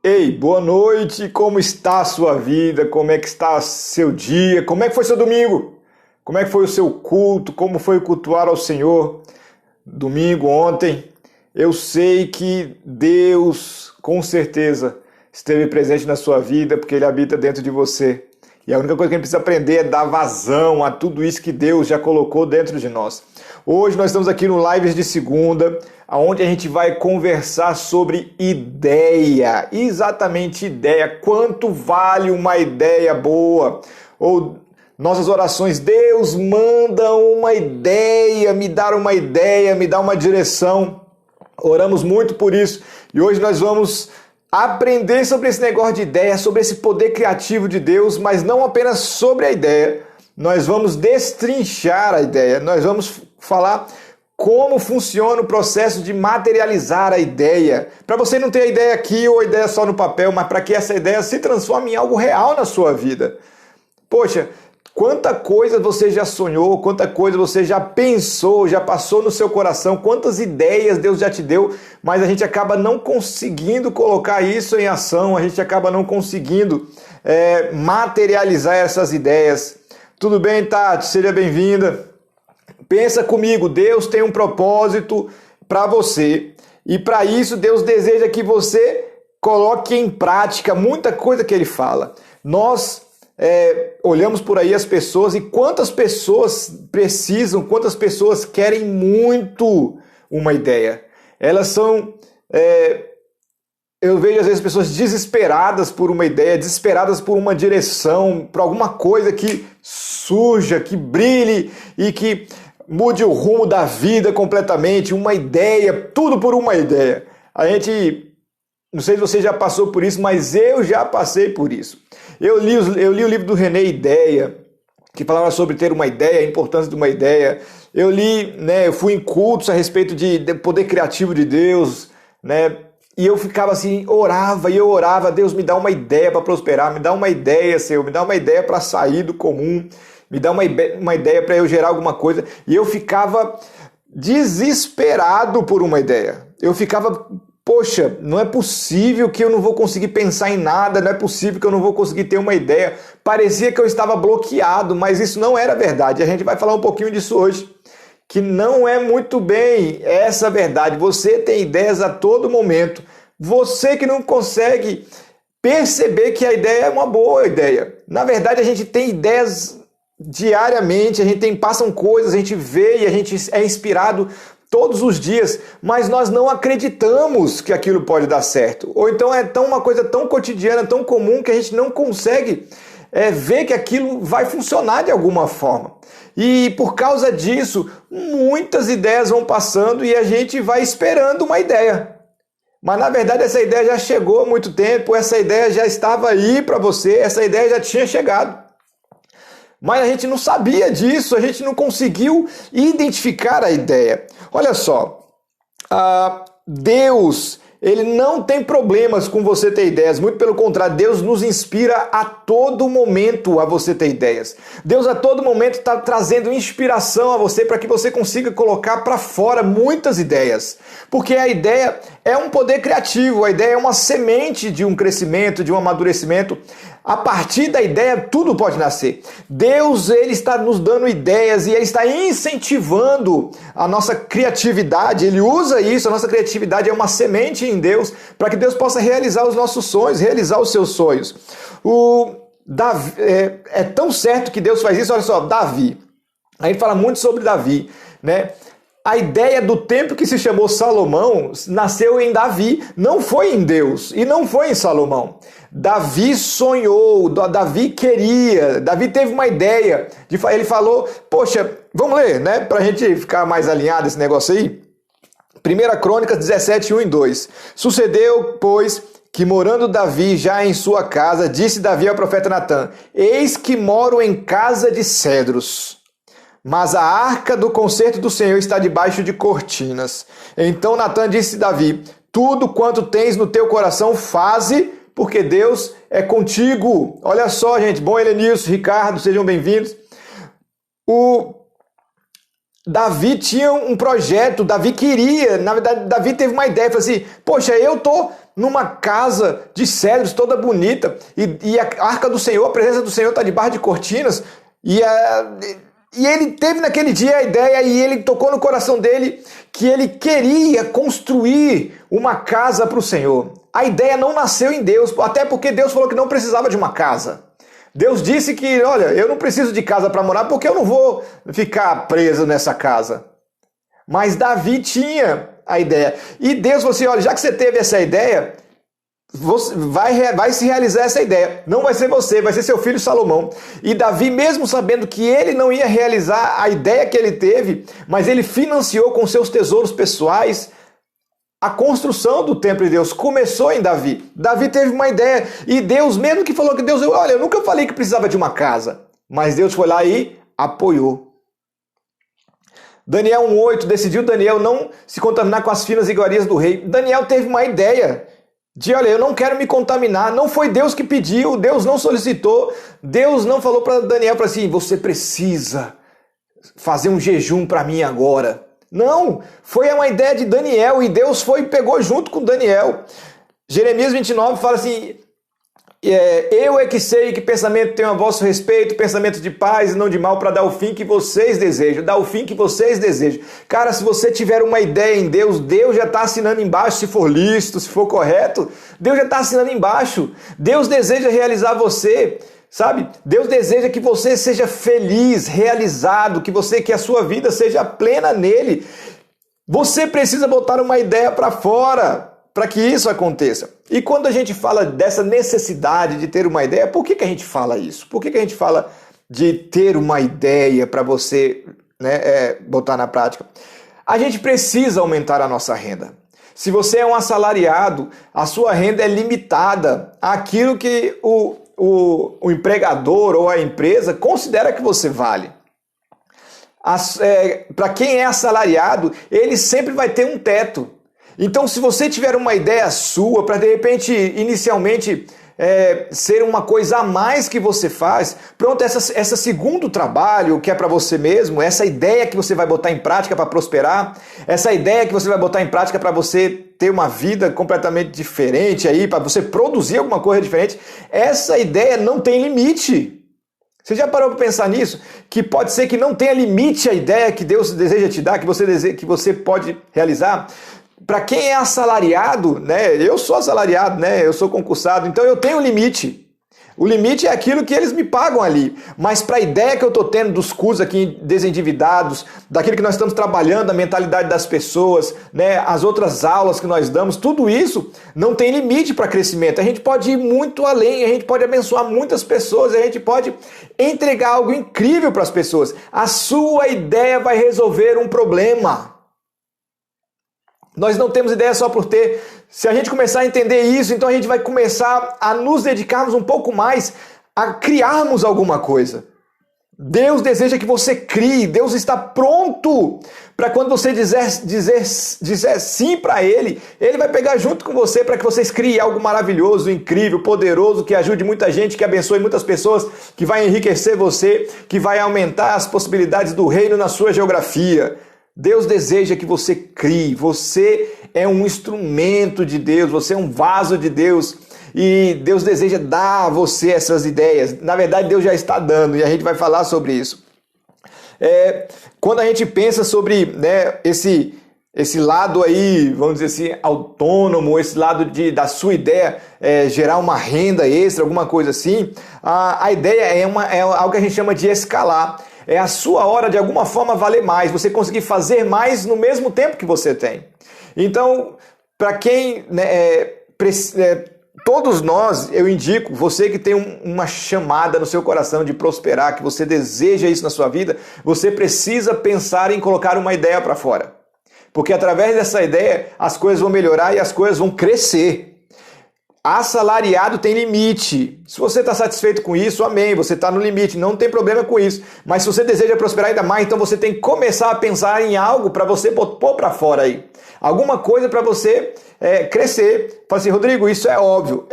Ei, boa noite, como está a sua vida? Como é que está seu dia? Como é que foi seu domingo? Como é que foi o seu culto? Como foi cultuar ao Senhor domingo, ontem? Eu sei que Deus, com certeza, esteve presente na sua vida porque Ele habita dentro de você. E a única coisa que a gente precisa aprender é dar vazão a tudo isso que Deus já colocou dentro de nós. Hoje nós estamos aqui no Lives de Segunda, onde a gente vai conversar sobre ideia. Exatamente ideia. Quanto vale uma ideia boa? Ou nossas orações, Deus manda uma ideia, me dá uma direção. Oramos muito por isso. E hoje nós vamos aprender sobre esse negócio de ideia, sobre esse poder criativo de Deus, mas não apenas sobre a ideia. Nós vamos destrinchar a ideia, nós vamos falar como funciona o processo de materializar a ideia. Para você não ter a ideia aqui ou a ideia só no papel, mas para que essa ideia se transforme em algo real na sua vida. Poxa, quanta coisa você já sonhou, quanta coisa você já pensou, já passou no seu coração, quantas ideias Deus já te deu, mas a gente acaba não conseguindo colocar isso em ação, a gente acaba não conseguindo materializar essas ideias. Tudo bem, Tati? Seja bem-vinda. Pensa comigo, Deus tem um propósito para você e para isso Deus deseja que você coloque em prática muita coisa que Ele fala. Nós olhamos por aí as pessoas e quantas pessoas precisam, quantas pessoas querem muito uma ideia. Elas são... eu vejo às vezes pessoas desesperadas por uma ideia, desesperadas por uma direção, por alguma coisa que surja, que brilhe e que mude o rumo da vida completamente, uma ideia, tudo por uma ideia. A gente, não sei se você já passou por isso, mas eu já passei por isso. Eu li o livro do René Ideia, que falava sobre ter uma ideia, a importância de uma ideia. Eu fui em cultos a respeito de poder criativo de Deus, e eu ficava assim, orava, Deus me dá uma ideia para prosperar, me dá uma ideia, Senhor, me dá uma ideia para sair do comum, me dá uma ideia para eu gerar alguma coisa. E eu ficava desesperado por uma ideia. Eu ficava, poxa, não é possível que eu não vou conseguir pensar em nada, não é possível que eu não vou conseguir ter uma ideia. Parecia que eu estava bloqueado, mas isso não era verdade. A gente vai falar um pouquinho disso hoje. Que não é muito bem essa verdade. Você tem ideias a todo momento. Você que não consegue perceber que a ideia é uma boa ideia. Na verdade, a gente tem ideias diariamente, passam coisas, a gente vê e a gente é inspirado todos os dias, mas nós não acreditamos que aquilo pode dar certo. Ou então é uma coisa tão cotidiana, tão comum, que a gente não consegue ver que aquilo vai funcionar de alguma forma. E por causa disso, muitas ideias vão passando e a gente vai esperando uma ideia. Mas na verdade essa ideia já chegou há muito tempo, essa ideia já estava aí para você, essa ideia já tinha chegado. Mas a gente não sabia disso, a gente não conseguiu identificar a ideia. Olha só, Deus... Ele não tem problemas com você ter ideias, muito pelo contrário, Deus nos inspira a todo momento a você ter ideias. Deus a todo momento está trazendo inspiração a você para que você consiga colocar para fora muitas ideias. Porque a ideia é um poder criativo, a ideia é uma semente de um crescimento, de um amadurecimento. A partir da ideia, tudo pode nascer. Deus, Ele está nos dando ideias e Ele está incentivando a nossa criatividade. Ele usa isso, a nossa criatividade é uma semente em Deus para que Deus possa realizar os nossos sonhos, realizar os seus sonhos. Davi, é tão certo que Deus faz isso. Olha só, Davi. A gente fala muito sobre Davi, né? A ideia do templo que se chamou Salomão nasceu em Davi, não foi em Deus e não foi em Salomão. Davi sonhou, Davi queria, Davi teve uma ideia, ele falou, poxa, vamos ler, né, pra gente ficar mais alinhado esse negócio aí? 1 Crônicas 17, 1 e 2. Sucedeu, pois, que morando Davi já em sua casa, disse Davi ao profeta Natã, eis que moro em casa de cedros. Mas a arca do concerto do Senhor está debaixo de cortinas. Então Natã disse a Davi, tudo quanto tens no teu coração, faze, porque Deus é contigo. Olha só, gente, bom Helenilson, Ricardo, sejam bem-vindos. Davi tinha um projeto, Davi queria, na verdade, Davi teve uma ideia, falou assim, poxa, eu tô numa casa de cedros toda bonita, e a arca do Senhor, a presença do Senhor está debaixo de cortinas, e ele teve naquele dia a ideia, e ele tocou no coração dele, que ele queria construir uma casa para o Senhor. A ideia não nasceu em Deus, até porque Deus falou que não precisava de uma casa. Deus disse que, olha, eu não preciso de casa para morar porque eu não vou ficar preso nessa casa. Mas Davi tinha a ideia. E Deus falou assim, olha, já que você teve essa ideia, vai se realizar essa ideia. Não vai ser você, vai ser seu filho Salomão. E Davi, mesmo sabendo que ele não ia realizar a ideia que ele teve, mas ele financiou com seus tesouros pessoais, a construção do templo de Deus começou em Davi. Davi teve uma ideia e Deus, mesmo que falou que Deus, olha, eu nunca falei que precisava de uma casa, mas Deus foi lá e apoiou. Daniel 1:8, decidiu Daniel não se contaminar com as finas iguarias do rei. Daniel teve uma ideia de, olha, eu não quero me contaminar, não foi Deus que pediu, Deus não solicitou, Deus não falou para Daniel para assim, você precisa fazer um jejum para mim agora. Não, foi uma ideia de Daniel e Deus foi e pegou junto com Daniel. Jeremias 29 fala assim, eu é que sei que pensamento tenho a vosso respeito, pensamento de paz e não de mal, para dar o fim que vocês desejam, dar o fim que vocês desejam. Cara, se você tiver uma ideia em Deus, Deus já está assinando embaixo, se for lícito, se for correto, Deus já está assinando embaixo. Deus deseja realizar você. Sabe? Deus deseja que você seja feliz, realizado, que a sua vida seja plena nele. Você precisa botar uma ideia para fora para que isso aconteça. E quando a gente fala dessa necessidade de ter uma ideia, por que a gente fala isso? Por que a gente fala de ter uma ideia para você, né, botar na prática? A gente precisa aumentar a nossa renda. Se você é um assalariado, a sua renda é limitada àquilo que o empregador ou a empresa considera que você vale. Para quem é assalariado, ele sempre vai ter um teto. Então, se você tiver uma ideia sua para, de repente, inicialmente ser uma coisa a mais que você faz, pronto, essa segundo trabalho que é para você mesmo, essa ideia que você vai botar em prática para prosperar, essa ideia que você vai botar em prática para você ter uma vida completamente diferente aí, para você produzir alguma coisa diferente, essa ideia não tem limite. Você já parou para pensar nisso? Que pode ser que não tenha limite a ideia que Deus deseja te dar, que você pode realizar. Para quem é assalariado, né? Eu sou assalariado, né? Eu sou concursado, então eu tenho limite. O limite é aquilo que eles me pagam ali. Mas para a ideia que eu estou tendo dos cursos aqui desendividados, daquilo que nós estamos trabalhando, a mentalidade das pessoas, né? As outras aulas que nós damos, tudo isso não tem limite para crescimento. A gente pode ir muito além, a gente pode abençoar muitas pessoas, a gente pode entregar algo incrível para as pessoas. A sua ideia vai resolver um problema. Nós não temos ideia só por ter. Se a gente começar a entender isso, então a gente vai começar a nos dedicarmos um pouco mais a criarmos alguma coisa. Deus deseja que você crie. Deus está pronto para quando você dizer sim para Ele, Ele vai pegar junto com você para que vocês criem algo maravilhoso, incrível, poderoso, que ajude muita gente, que abençoe muitas pessoas, que vai enriquecer você, que vai aumentar as possibilidades do reino na sua geografia. Deus deseja que você crie, você é um instrumento de Deus, você é um vaso de Deus e Deus deseja dar a você essas ideias. Na verdade, Deus já está dando e a gente vai falar sobre isso. Quando a gente pensa sobre, né, esse lado aí, vamos dizer assim, autônomo, esse lado da sua ideia gerar uma renda extra, alguma coisa assim, a ideia é algo que a gente chama de escalar. É a sua hora de alguma forma valer mais, você conseguir fazer mais no mesmo tempo que você tem. Então, para quem, todos nós, eu indico, você que tem uma chamada no seu coração de prosperar, que você deseja isso na sua vida, você precisa pensar em colocar uma ideia para fora. Porque através dessa ideia, as coisas vão melhorar e as coisas vão crescer. Assalariado tem limite. Se você está satisfeito com isso, amém, você está no limite, não tem problema com isso. Mas se você deseja prosperar ainda mais, então você tem que começar a pensar em algo para você pôr para fora aí. Alguma coisa para você crescer. Fala assim, Rodrigo, isso é óbvio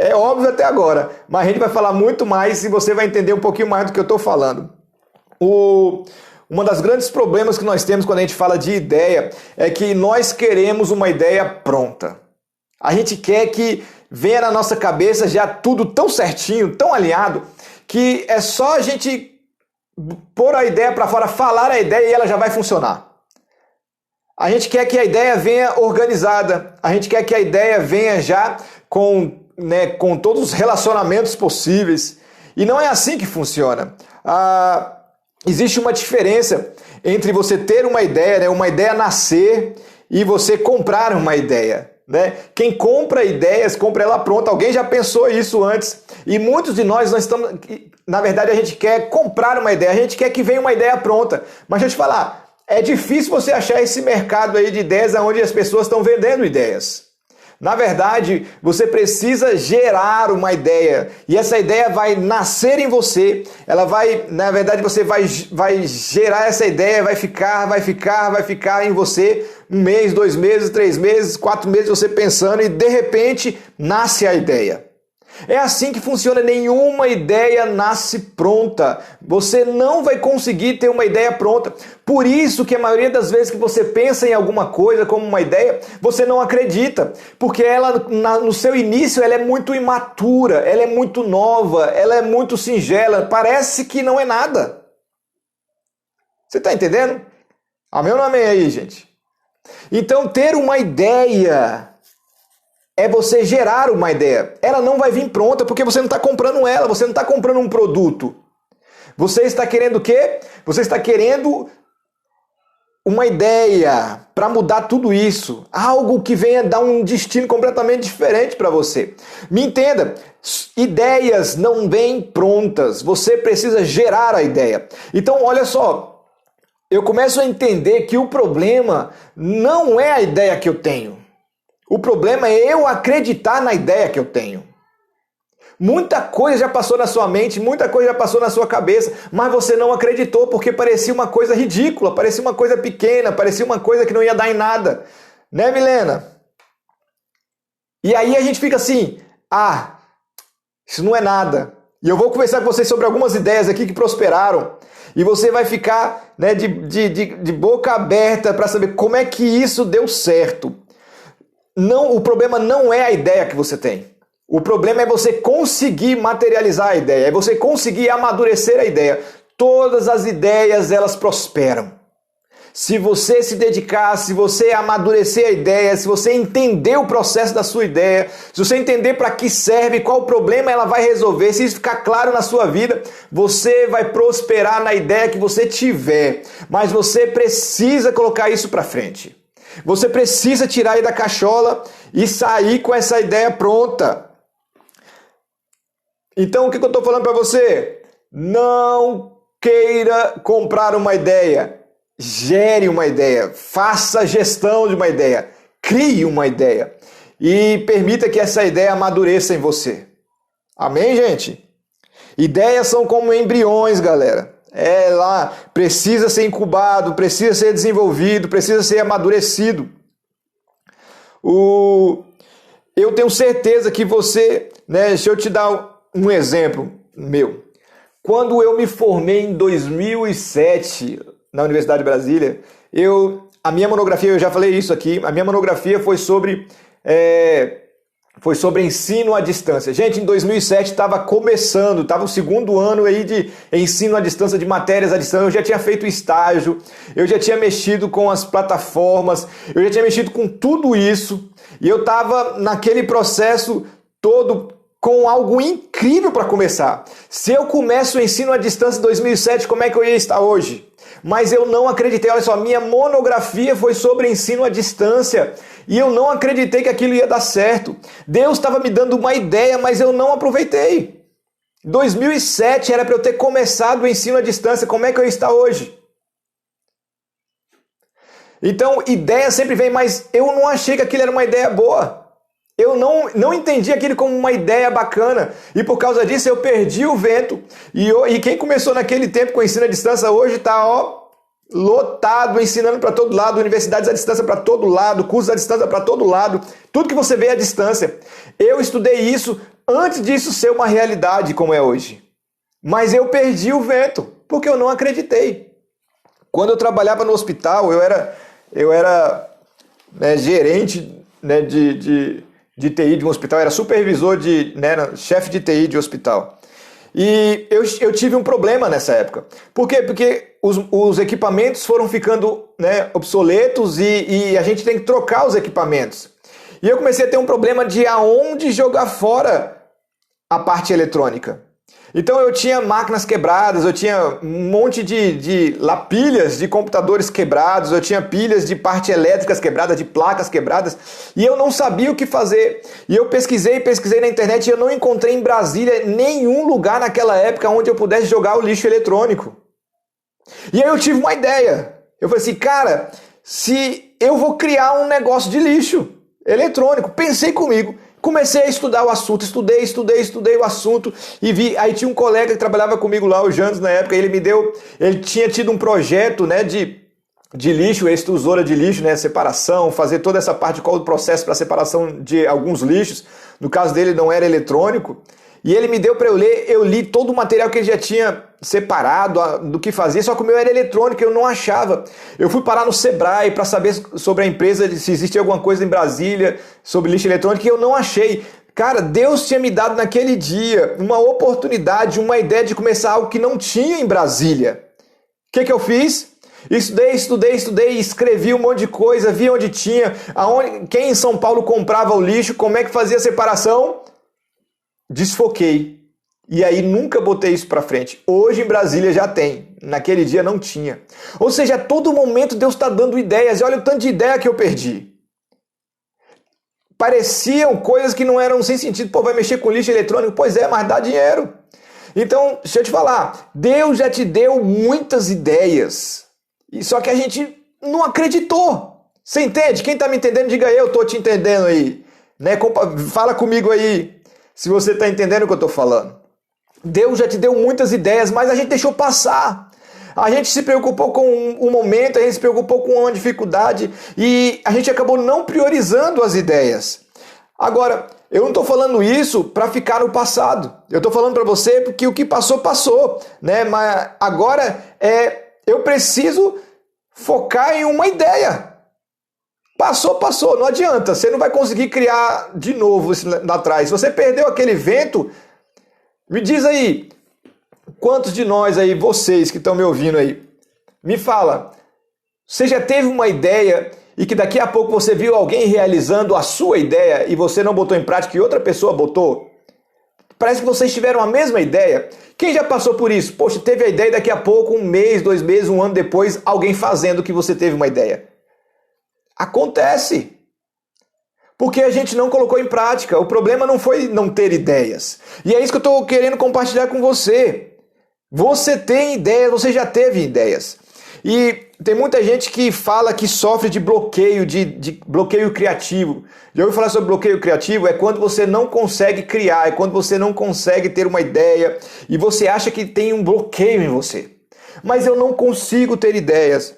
até agora, mas a gente vai falar muito mais e você vai entender um pouquinho mais do que eu estou falando. Uma das grandes problemas que nós temos quando a gente fala de ideia é que nós queremos uma ideia pronta. A gente quer que venha na nossa cabeça já tudo tão certinho, tão alinhado, que é só a gente pôr a ideia para fora, falar a ideia e ela já vai funcionar. A gente quer que a ideia venha organizada, a gente quer que a ideia venha já com todos os relacionamentos possíveis. E não é assim que funciona. Existe uma diferença entre você ter uma ideia nascer, e você comprar uma ideia. Quem compra ideias, compra ela pronta. Alguém já pensou isso antes. E muitos de nós estamos... Na verdade, a gente quer comprar uma ideia, a gente quer que venha uma ideia pronta. Mas deixa eu te falar, é difícil você achar esse mercado aí de ideias onde as pessoas estão vendendo ideias. Na verdade, você precisa gerar uma ideia. E essa ideia vai nascer em você. Na verdade, você vai gerar essa ideia, vai ficar em você 1 mês, 2 meses, 3 meses, 4 meses, você pensando e de repente nasce a ideia. É assim que funciona, nenhuma ideia nasce pronta. Você não vai conseguir ter uma ideia pronta. Por isso que a maioria das vezes que você pensa em alguma coisa como uma ideia, você não acredita. Porque ela, no seu início, ela é muito imatura, ela é muito nova, ela é muito singela, parece que não é nada. Você está entendendo? Amém ou não amém aí, gente? Então, ter uma ideia é você gerar uma ideia. Ela não vai vir pronta porque você não está comprando ela, você não está comprando um produto. Você está querendo o quê? Você está querendo uma ideia para mudar tudo isso. Algo que venha dar um destino completamente diferente para você. Me entenda, ideias não vêm prontas. Você precisa gerar a ideia. Então, olha só, eu começo a entender que o problema não é a ideia que eu tenho. O problema é eu acreditar na ideia que eu tenho. Muita coisa já passou na sua mente, muita coisa já passou na sua cabeça, mas você não acreditou porque parecia uma coisa ridícula, parecia uma coisa pequena, parecia uma coisa que não ia dar em nada. Né, Milena? E aí a gente fica assim, isso não é nada. E eu vou conversar com vocês sobre algumas ideias aqui que prosperaram. E você vai ficar de boca aberta para saber como é que isso deu certo. Não, o problema não é a ideia que você tem. O problema é você conseguir materializar a ideia, é você conseguir amadurecer a ideia. Todas as ideias, elas prosperam. Se você se dedicar, se você amadurecer a ideia, se você entender o processo da sua ideia, se você entender para que serve, qual problema ela vai resolver, se isso ficar claro na sua vida, você vai prosperar na ideia que você tiver. Mas você precisa colocar isso para frente. Você precisa tirar aí da cachola e sair com essa ideia pronta. Então, o que eu estou falando para você? Não queira comprar uma ideia. Gere uma ideia. Faça gestão de uma ideia. Crie uma ideia. E permita que essa ideia amadureça em você. Amém, gente? Ideias são como embriões, galera. Precisa ser incubado, precisa ser desenvolvido, precisa ser amadurecido. Eu tenho certeza que você, deixa eu te dar um exemplo meu. Quando eu me formei em 2007 na Universidade de Brasília, a minha monografia, eu já falei isso aqui, a minha monografia foi sobre ensino à distância. Gente, em 2007 estava começando, estava o 2º ano aí de ensino à distância, de matérias à distância. Eu já tinha feito estágio, eu já tinha mexido com as plataformas, eu já tinha mexido com tudo isso. E eu estava naquele processo todo com algo incrível para começar. Se eu começo o ensino à distância em 2007, como é que eu ia estar hoje? Mas eu não acreditei, olha só, minha monografia foi sobre ensino à distância e eu não acreditei que aquilo ia dar certo. Deus estava me dando uma ideia, mas eu não aproveitei. 2007 era para eu ter começado o ensino à distância, como é que eu ia estar hoje? Então, ideia sempre vem, mas eu não achei que aquilo era uma ideia boa. Eu não entendi aquilo como uma ideia bacana e por causa disso eu perdi o vento. E quem começou naquele tempo com ensino à distância hoje está lotado, ensinando para todo lado, universidades à distância para todo lado, cursos à distância para todo lado, tudo que você vê é à distância. Eu estudei isso antes disso ser uma realidade como é hoje. Mas eu perdi o vento porque eu não acreditei. Quando eu trabalhava no hospital, eu era né, gerente né, de TI de um hospital, era supervisor chefe de TI de hospital. E eu tive um problema nessa época. Por quê? Porque os equipamentos foram ficando né, obsoletos e a gente tem que trocar os equipamentos. E eu comecei a ter um problema de aonde jogar fora a parte eletrônica. Então eu tinha máquinas quebradas, eu tinha um monte de pilhas de computadores quebrados, eu tinha pilhas de partes elétricas quebradas, de placas quebradas, e eu não sabia o que fazer. E eu pesquisei na internet e eu não encontrei em Brasília nenhum lugar naquela época onde eu pudesse jogar o lixo eletrônico. E aí eu tive uma ideia. Eu falei assim, cara, se eu vou criar um negócio de lixo eletrônico, pensei comigo. Comecei a estudar o assunto, estudei o assunto e vi, aí tinha um colega que trabalhava comigo lá, o Jandes, na época, ele tinha tido um projeto, né, de lixo, extrusora de lixo, né, separação, fazer toda essa parte, qual o processo para separação de alguns lixos, no caso dele não era eletrônico, e ele me deu para eu ler, eu li todo o material que ele já tinha separado do que fazia, só que o meu era eletrônico, eu não achava. Eu fui parar no Sebrae para saber sobre a empresa, se existia alguma coisa em Brasília sobre lixo eletrônico, e eu não achei. Cara, Deus tinha me dado naquele dia uma oportunidade, uma ideia de começar algo que não tinha em Brasília. O que eu fiz? Estudei, escrevi um monte de coisa, vi onde tinha, quem em São Paulo comprava o lixo, como é que fazia a separação. Desfoquei. E aí nunca botei isso pra frente. Hoje em Brasília já tem. Naquele dia não tinha. Ou seja, a todo momento Deus está dando ideias. E olha o tanto de ideia que eu perdi. Pareciam coisas que não eram sem sentido. Pô, vai mexer com lixo eletrônico? Pois é, mas dá dinheiro. Então, deixa eu te falar. Deus já te deu muitas ideias. Só que a gente não acreditou. Você entende? Quem está me entendendo, diga eu estou te entendendo aí. Né? Fala comigo aí. Se você está entendendo o que eu estou falando. Deus já te deu muitas ideias, mas a gente deixou passar. A gente se preocupou com um momento, a gente se preocupou com uma dificuldade e a gente acabou não priorizando as ideias. Agora, eu não estou falando isso para ficar no passado. Eu estou falando para você porque o que passou, passou. Né? Mas agora eu preciso focar em uma ideia. Passou, não adianta, você não vai conseguir criar de novo isso lá atrás. Se você perdeu aquele vento, me diz aí, quantos de nós aí, vocês que estão me ouvindo aí, me fala, você já teve uma ideia e que daqui a pouco você viu alguém realizando a sua ideia e você não botou em prática e outra pessoa botou? Parece que vocês tiveram a mesma ideia. Quem já passou por isso? Poxa, teve a ideia e daqui a pouco, 1 mês, 2 meses, 1 ano depois, alguém fazendo o que você teve uma ideia. Acontece. Porque a gente não colocou em prática. O problema não foi não ter ideias. E é isso que eu estou querendo compartilhar com você. Você tem ideias, você já teve ideias. E tem muita gente que fala que sofre de bloqueio, de bloqueio criativo. Já ouviu falar sobre bloqueio criativo? É quando você não consegue criar, é quando você não consegue ter uma ideia e você acha que tem um bloqueio em você. Mas eu não consigo ter ideias.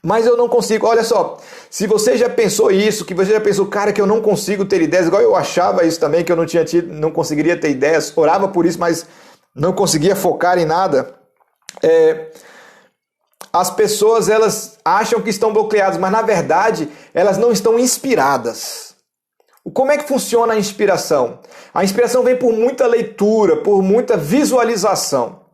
Mas eu não consigo, olha só, se você já pensou isso, que você já pensou, cara, que eu não consigo ter ideias, igual eu achava isso também, que eu não conseguiria ter ideias, orava por isso, mas não conseguia focar em nada. As pessoas, elas acham que estão bloqueadas, mas na verdade, elas não estão inspiradas. Como é que funciona a inspiração? A inspiração vem por muita leitura, por muita visualização.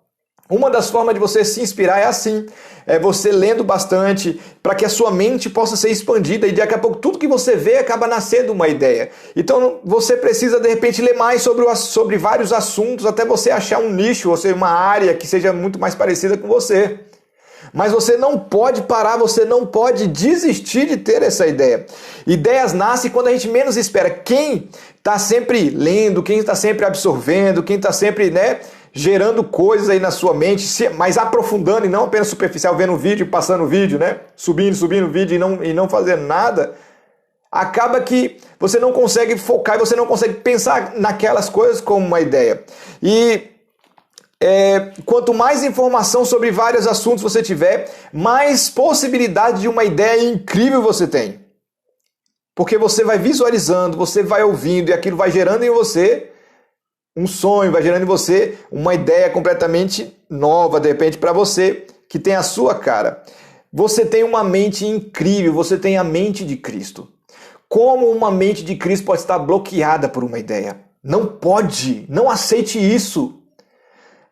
Uma das formas de você se inspirar é assim, é você lendo bastante, para que a sua mente possa ser expandida e daqui a pouco tudo que você vê acaba nascendo uma ideia. Então você precisa de repente ler mais sobre vários assuntos até você achar um nicho, ou seja, uma área que seja muito mais parecida com você. Mas você não pode parar, você não pode desistir de ter essa ideia. Ideias nascem quando a gente menos espera. Quem está sempre lendo, quem está sempre absorvendo, quem está sempre, gerando coisas aí na sua mente, mas aprofundando e não apenas superficial, vendo o vídeo, passando o vídeo, subindo o vídeo e não fazendo nada, acaba que você não consegue focar e você não consegue pensar naquelas coisas como uma ideia. E quanto mais informação sobre vários assuntos você tiver, mais possibilidade de uma ideia incrível você tem. Porque você vai visualizando, você vai ouvindo e aquilo vai gerando em você um sonho, vai gerando em você uma ideia completamente nova, de repente, para você, que tem a sua cara. Você tem uma mente incrível, você tem a mente de Cristo. Como uma mente de Cristo pode estar bloqueada por uma ideia? Não pode, não aceite isso.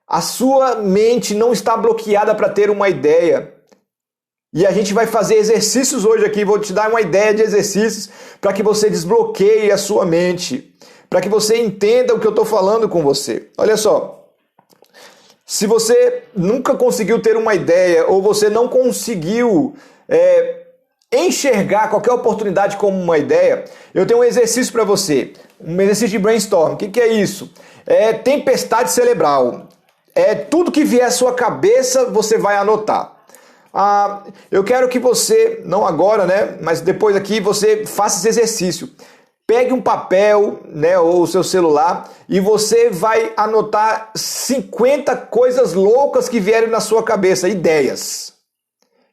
A sua mente não está bloqueada para ter uma ideia. E a gente vai fazer exercícios hoje aqui, vou te dar uma ideia de exercícios para que você desbloqueie a sua mente, para que você entenda o que eu estou falando com você. Olha só. Se você nunca conseguiu ter uma ideia ou você não conseguiu enxergar qualquer oportunidade como uma ideia, eu tenho um exercício para você, um exercício de brainstorm. O que é isso? É tempestade cerebral. É tudo que vier à sua cabeça você vai anotar. Eu quero que você, não agora, né, mas depois aqui você faça esse exercício. Pegue um papel, né, ou o seu celular e você vai anotar 50 coisas loucas que vierem na sua cabeça, ideias,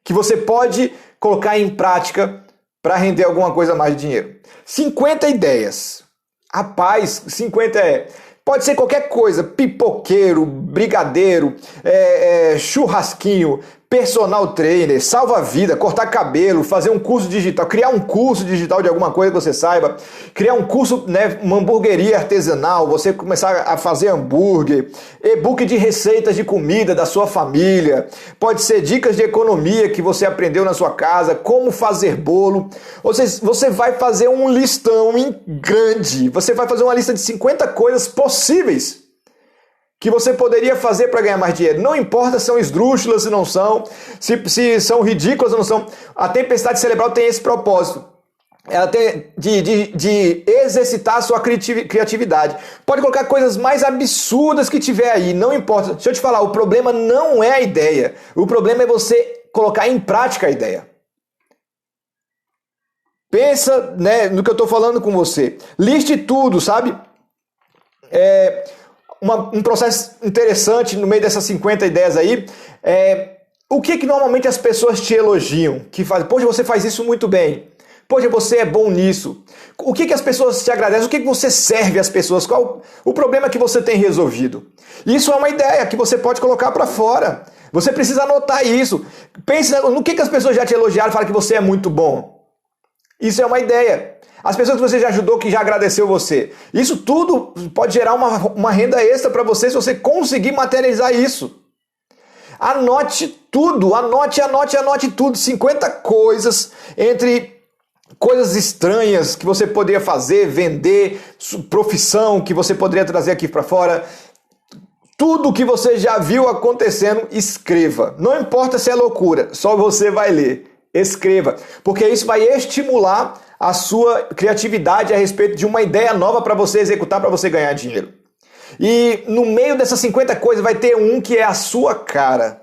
que você pode colocar em prática para render alguma coisa mais de dinheiro. 50 ideias. Rapaz, 50 pode ser qualquer coisa, pipoqueiro, brigadeiro, churrasquinho, personal trainer, salva-vida, cortar cabelo, fazer um curso digital, criar um curso digital de alguma coisa que você saiba, criar um curso, né, uma hamburgueria artesanal, você começar a fazer hambúrguer, e-book de receitas de comida da sua família, pode ser dicas de economia que você aprendeu na sua casa, como fazer bolo. Ou seja, você vai fazer um listão grande, você vai fazer uma lista de 50 coisas possíveis que você poderia fazer para ganhar mais dinheiro. Não importa se são esdrúxulas, se não são, se são ridículas ou não são. A tempestade cerebral tem esse propósito. Ela tem de exercitar a sua criatividade. Pode colocar coisas mais absurdas que tiver aí, não importa. Deixa eu te falar, o problema não é a ideia. O problema é você colocar em prática a ideia. Pensa, né, no que eu estou falando com você. Liste tudo, sabe? Um processo interessante no meio dessas 50 ideias aí o que normalmente as pessoas te elogiam, que fazem, poxa, você faz isso muito bem, poxa, você é bom nisso, o que as pessoas te agradecem, o que você serve às pessoas, qual o problema que você tem resolvido. Isso é uma ideia que você pode colocar para fora, você precisa anotar isso, pense no que as pessoas já te elogiaram e falam que você é muito bom. Isso é uma ideia. As pessoas que você já ajudou, que já agradeceu você. Isso tudo pode gerar uma renda extra para você se você conseguir materializar isso. Anote tudo, anote tudo. 50 coisas, entre coisas estranhas que você poderia fazer, vender, profissão que você poderia trazer aqui para fora. Tudo que você já viu acontecendo, escreva. Não importa se é loucura, só você vai ler. Escreva, porque isso vai estimular a sua criatividade a respeito de uma ideia nova para você executar, para você ganhar dinheiro. E no meio dessas 50 coisas vai ter um que é a sua cara.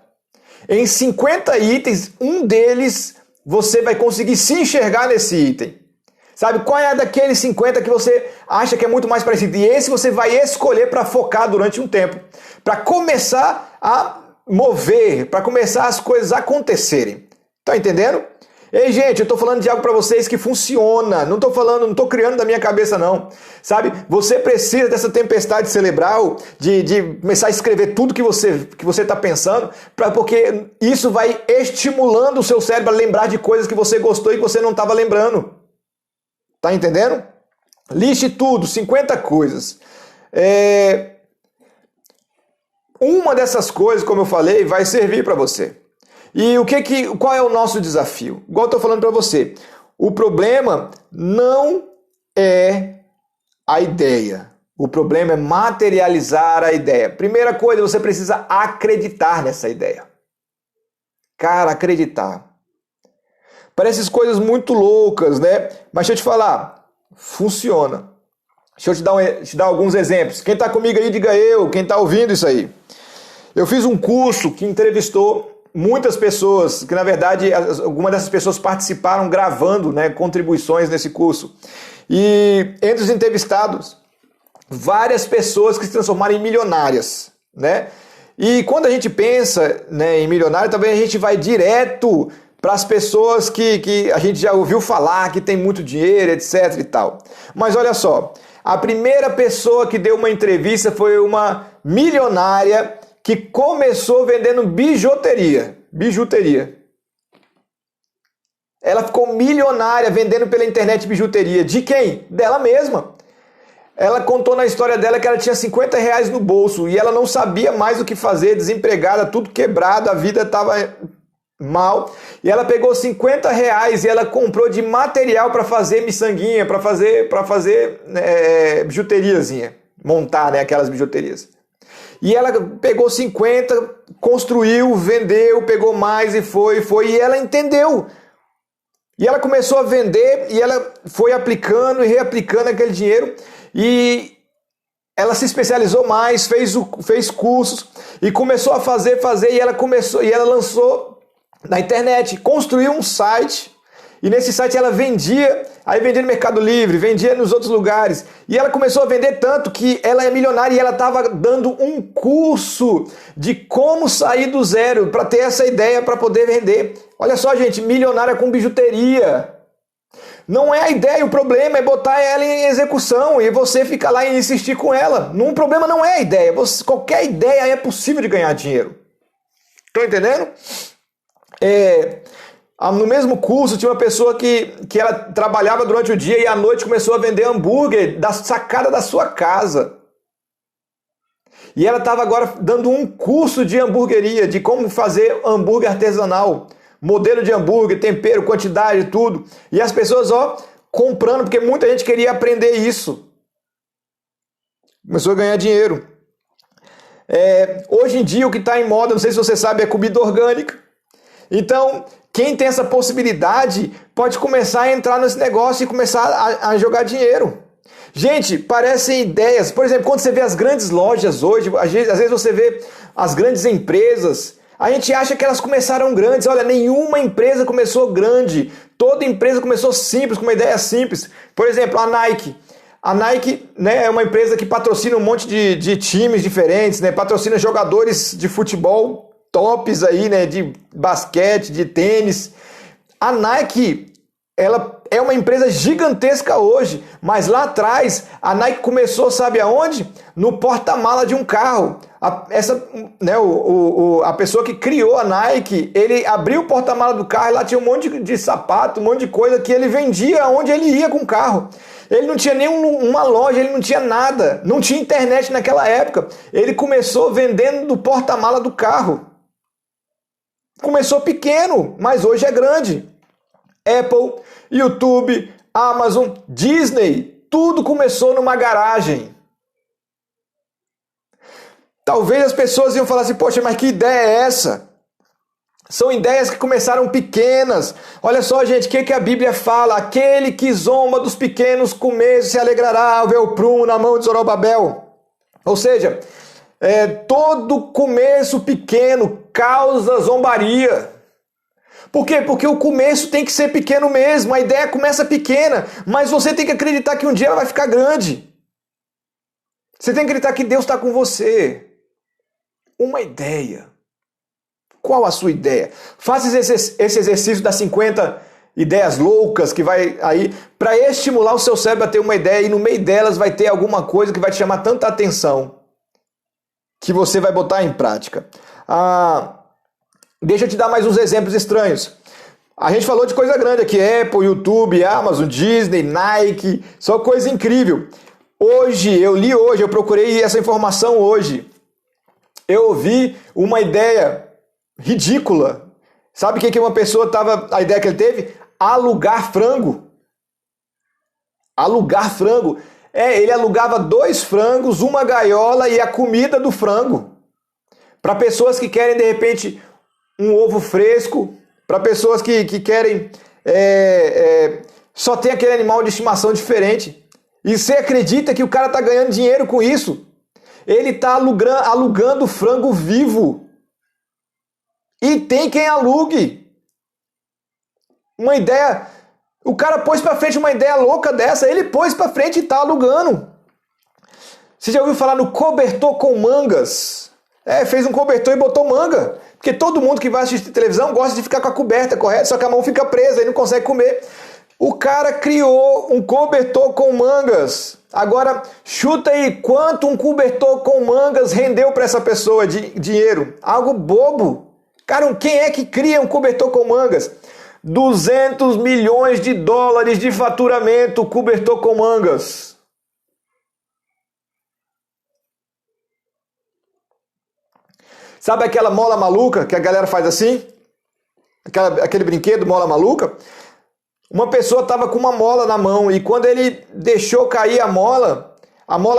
Em 50 itens, um deles você vai conseguir se enxergar nesse item. Sabe, qual é daqueles 50 que você acha que é muito mais parecido? E esse você vai escolher para focar durante um tempo, para começar a mover, para começar as coisas a acontecerem. Tá entendendo? Ei, gente, eu tô falando de algo para vocês que funciona. Não tô criando da minha cabeça, não. Sabe? Você precisa dessa tempestade cerebral de começar a escrever tudo que você tá pensando, porque isso vai estimulando o seu cérebro a lembrar de coisas que você gostou e que você não estava lembrando. Tá entendendo? Liste tudo, 50 coisas. Uma dessas coisas, como eu falei, vai servir para você. E qual é o nosso desafio? Igual eu estou falando para você, o problema não é a ideia. O problema é materializar a ideia. Primeira coisa, você precisa acreditar nessa ideia. Cara, acreditar. Parecem coisas muito loucas, né? Mas deixa eu te falar, funciona. Deixa eu te dar alguns exemplos. Quem está comigo aí, diga eu. Quem está ouvindo isso aí. Eu fiz um curso que entrevistou muitas pessoas, que na verdade algumas dessas pessoas participaram gravando, né, contribuições nesse curso. E entre os entrevistados, várias pessoas que se transformaram em milionárias, né? E quando a gente pensa, né, em milionário, também a gente vai direto para as pessoas que a gente já ouviu falar, que tem muito dinheiro, etc e tal. Mas olha só, a primeira pessoa que deu uma entrevista foi uma milionária que começou vendendo bijuteria. Ela ficou milionária vendendo pela internet bijuteria. De quem? Dela mesma. Ela contou na história dela que ela tinha R$ 50 no bolso e ela não sabia mais o que fazer, desempregada, tudo quebrado, a vida estava mal. E ela pegou R$ 50 e ela comprou de material para fazer miçanguinha, para fazer bijuteriazinha, montar, né, aquelas bijuterias. E ela pegou 50, construiu, vendeu, pegou mais e foi, e ela entendeu. E ela começou a vender e ela foi aplicando e reaplicando aquele dinheiro e ela se especializou mais, fez cursos e começou a fazer e ela lançou na internet, construiu um site e nesse site ela vendia no Mercado Livre, vendia nos outros lugares e ela começou a vender tanto que ela é milionária e ela estava dando um curso de como sair do zero para ter essa ideia para poder vender. Olha só, gente, milionária com bijuteria. Não é a ideia, o problema é botar ela em execução e você ficar lá e insistir com ela. O problema não é a ideia, qualquer ideia é possível de ganhar dinheiro. Estão entendendo? No mesmo curso tinha uma pessoa que ela trabalhava durante o dia e à noite começou a vender hambúrguer da sacada da sua casa. E ela estava agora dando um curso de hamburgueria, de como fazer hambúrguer artesanal. Modelo de hambúrguer, tempero, quantidade, tudo. E as pessoas, comprando, porque muita gente queria aprender isso. Começou a ganhar dinheiro. Hoje em dia, o que está em moda, não sei se você sabe, é comida orgânica. Então, quem tem essa possibilidade pode começar a entrar nesse negócio e começar a jogar dinheiro. Gente, parecem ideias. Por exemplo, quando você vê as grandes lojas hoje, às vezes você vê as grandes empresas, a gente acha que elas começaram grandes. Olha, nenhuma empresa começou grande. Toda empresa começou simples, com uma ideia simples. Por exemplo, a Nike. A Nike, né, é uma empresa que patrocina um monte de times diferentes, né, patrocina jogadores de futebol tops aí, né, de basquete, de tênis. A Nike, ela é uma empresa gigantesca hoje, mas lá atrás a Nike começou, sabe aonde? No porta-mala de um carro. A pessoa que criou a Nike, ele abriu o porta-mala do carro e lá tinha um monte de sapato, um monte de coisa que ele vendia onde ele ia com o carro. Ele não tinha nenhuma loja, ele não tinha nada, não tinha internet naquela época. Ele começou vendendo do porta-mala do carro. Começou pequeno, mas hoje é grande. Apple, YouTube, Amazon, Disney, tudo começou numa garagem. Talvez as pessoas iam falar assim, poxa, mas que ideia é essa? São ideias que começaram pequenas. Olha só, gente, o que a Bíblia fala? Aquele que zomba dos pequenos começos se alegrará ao ver o prumo na mão de Zorobabel. Ou seja, todo começo pequeno causa zombaria. Por quê? Porque o começo tem que ser pequeno mesmo. A ideia começa pequena, mas você tem que acreditar que um dia ela vai ficar grande. Você tem que acreditar que Deus está com você. Uma ideia. Qual a sua ideia? Faça esse exercício das 50 ideias loucas que vai aí para estimular o seu cérebro a ter uma ideia e no meio delas vai ter alguma coisa que vai te chamar tanta atenção que você vai botar em prática. Deixa eu te dar mais uns exemplos estranhos. A gente falou de coisa grande aqui, Apple, YouTube, Amazon, Disney, Nike, só coisa incrível. Eu procurei essa informação hoje. Eu ouvi uma ideia ridícula. Sabe o que uma pessoa estava... A ideia que ele teve? Alugar frango. Alugar frango. Ele alugava 2 frangos, uma gaiola e a comida do frango. Para pessoas que querem, de repente, um ovo fresco. Para pessoas que querem... só tem aquele animal de estimação diferente. E você acredita que o cara está ganhando dinheiro com isso? Ele está alugando frango vivo. E tem quem alugue. Uma ideia... O cara pôs para frente uma ideia louca dessa. Ele pôs para frente e está alugando. Você já ouviu falar no cobertor com mangas? Fez um cobertor e botou manga. Porque todo mundo que vai assistir televisão gosta de ficar com a coberta, correto? Só que a mão fica presa e não consegue comer. O cara criou um cobertor com mangas. Agora, chuta aí quanto um cobertor com mangas rendeu para essa pessoa de dinheiro. Algo bobo. Cara, quem é que cria um cobertor com mangas? 200 milhões de dólares de faturamento, cobertor com mangas. Sabe aquela mola maluca que a galera faz assim? Aquele brinquedo, mola maluca? Uma pessoa estava com uma mola na mão e quando ele deixou cair a mola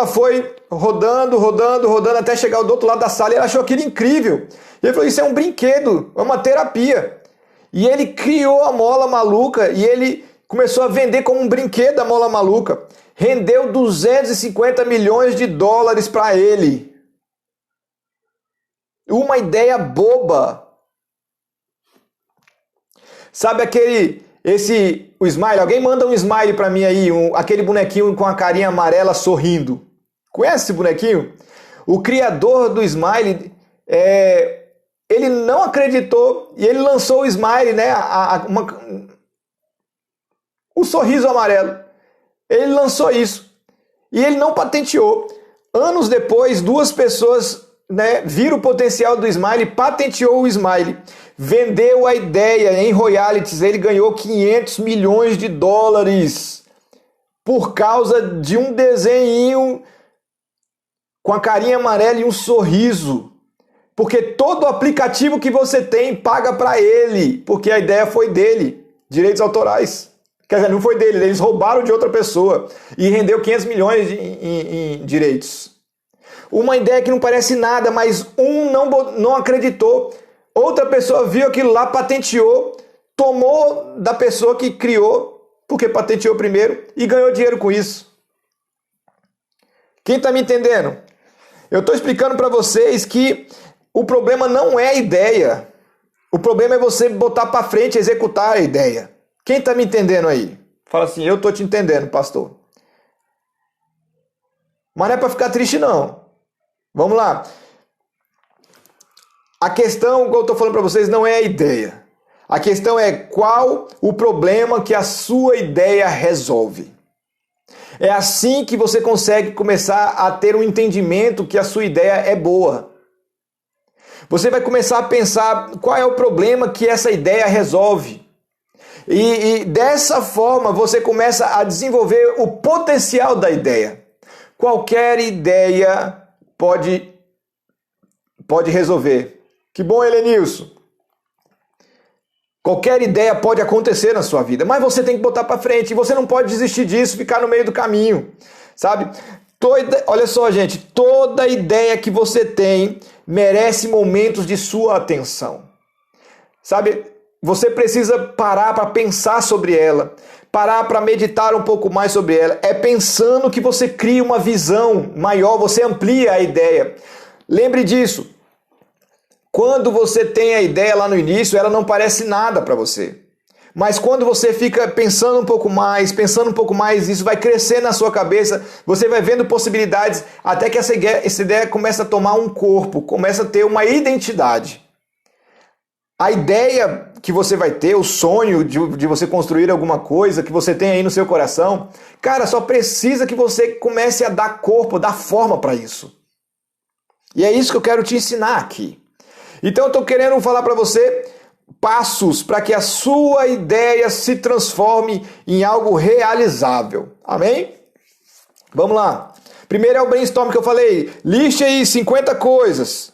foi rodando, rodando, rodando até chegar do outro lado da sala e ele achou aquilo incrível. E ele falou, isso é um brinquedo, é uma terapia. E ele criou a mola maluca e ele começou a vender como um brinquedo a mola maluca. Rendeu 250 milhões de dólares para ele. Uma ideia boba. Sabe o smile? Alguém manda um smile para mim aí, aquele bonequinho com a carinha amarela sorrindo. Conhece esse bonequinho? O criador do smile, ele não acreditou e ele lançou o smile, né? O sorriso amarelo. Ele lançou isso e ele não patenteou. Anos depois, duas pessoas, né, viram o potencial do smile, patenteou o smile. Vendeu a ideia em royalties, ele ganhou 500 milhões de dólares por causa de um desenho com a carinha amarela e um sorriso. Porque todo aplicativo que você tem paga para ele, porque a ideia foi dele, direitos autorais. Quer dizer, não foi dele, eles roubaram de outra pessoa e rendeu 500 milhões em direitos. Uma ideia que não parece nada, mas não acreditou. Outra pessoa viu aquilo lá, patenteou, tomou da pessoa que criou, porque patenteou primeiro, e ganhou dinheiro com isso. Quem está me entendendo? Eu estou explicando para vocês que o problema não é a ideia. O problema é você botar para frente e executar a ideia. Quem está me entendendo aí? Fala assim, eu estou te entendendo, pastor. Mas não é para ficar triste, não. Vamos lá. A questão que eu estou falando para vocês não é a ideia. A questão é qual o problema que a sua ideia resolve. É assim que você consegue começar a ter um entendimento que a sua ideia é boa. Você vai começar a pensar qual é o problema que essa ideia resolve. E dessa forma você começa a desenvolver o potencial da ideia. Qualquer ideia pode resolver. Que bom, Helenilson. Qualquer ideia pode acontecer na sua vida, mas você tem que botar para frente. Você não pode desistir disso, ficar no meio do caminho, sabe? Olha só, gente, toda ideia que você tem merece momentos de sua atenção. Sabe? Você precisa parar para pensar sobre ela, parar para meditar um pouco mais sobre ela. É pensando que você cria uma visão maior, você amplia a ideia. Lembre disso. Quando você tem a ideia lá no início, ela não parece nada para você. Mas quando você fica pensando um pouco mais, isso vai crescer na sua cabeça, você vai vendo possibilidades, até que essa ideia começa a tomar um corpo, começa a ter uma identidade. A ideia que você vai ter, o sonho de você construir alguma coisa que você tem aí no seu coração, cara, só precisa que você comece a dar corpo, dar forma para isso. E é isso que eu quero te ensinar aqui. Então eu estou querendo falar para você passos para que a sua ideia se transforme em algo realizável. Amém? Vamos lá. Primeiro é o brainstorm que eu falei. Liste aí 50 coisas.